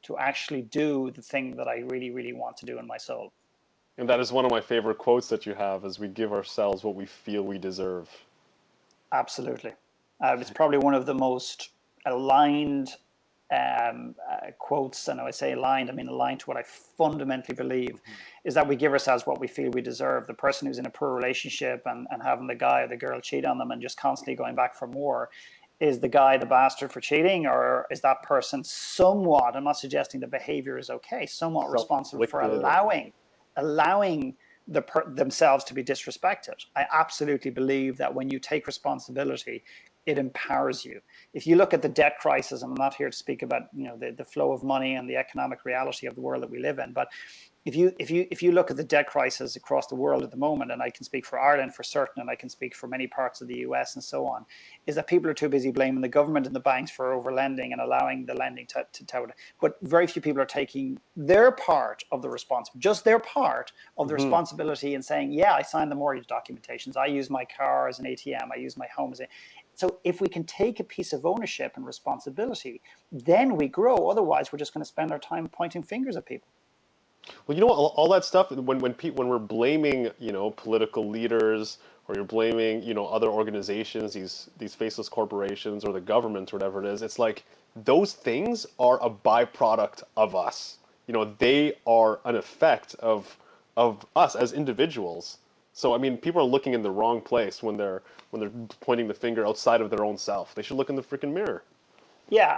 to actually do the thing that I really, really want to do in my soul. And that is one of my favorite quotes that you have, is we give ourselves what we feel we deserve. Absolutely. It's probably one of the most aligned quotes, and I say aligned, I mean aligned to what I fundamentally believe, is that we give ourselves what we feel we deserve. The person who's in a poor relationship and having the guy or the girl cheat on them and just constantly going back for more, is the guy the bastard for cheating, or is that person somewhat, I'm not suggesting the behavior is okay, somewhat responsible for allowing themselves to be disrespected? I absolutely believe that when you take responsibility, it empowers you. If you look at the debt crisis, and I'm not here to speak about the flow of money and the economic reality of the world that we live in, but if you look at the debt crisis across the world at the moment, and I can speak for Ireland for certain, and I can speak for many parts of the US and so on, is that people are too busy blaming the government and the banks for overlending and allowing the lending to but very few people are taking their part of the just their part of the responsibility and saying, yeah, I signed the mortgage documentations, I use my car as an ATM, I use my home as a. So if we can take a piece of ownership and responsibility, then we grow. Otherwise, we're just going to spend our time pointing fingers at people. Well, you know, all that stuff, when we're blaming, political leaders, or you're blaming, other organizations, these faceless corporations or the government or whatever it is, it's like those things are a byproduct of us. They are an effect of us as individuals. So I mean, people are looking in the wrong place when they're pointing the finger outside of their own self. They should look in the freaking mirror. Yeah,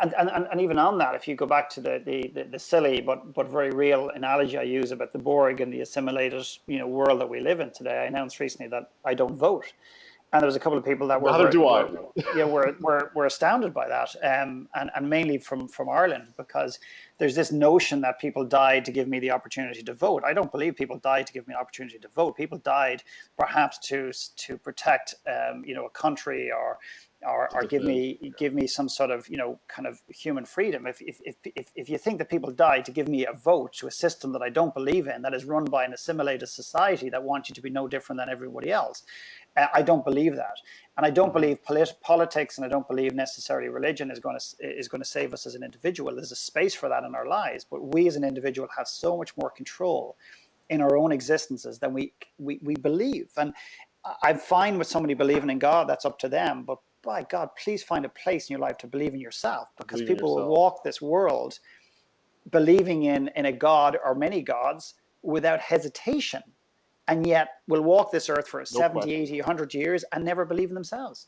and even on that, if you go back to the silly but very real analogy I use about the Borg and the assimilated world that we live in today, I announced recently that I don't vote, and there was a couple of people that Neither do I. were astounded by that, and mainly from Ireland, because there's this notion that people died to give me the opportunity to vote. I don't believe people died to give me an opportunity to vote. People died perhaps to protect a country, or give me some sort of kind of human freedom. If you think that people died to give me a vote to a system that I don't believe in, that is run by an assimilated society that wants you to be no different than everybody else, I don't believe that, and I don't believe politics, and I don't believe necessarily religion is going to save us as an individual. There's a space for that in our lives, but we as an individual have so much more control in our own existences than we believe. And I'm fine with somebody believing in God; that's up to them. But by God, please find a place in your life to believe in yourself, because people will walk this world believing in a God or many gods without hesitation, and yet will walk this earth for 70, 80, 100 years and never believe in themselves.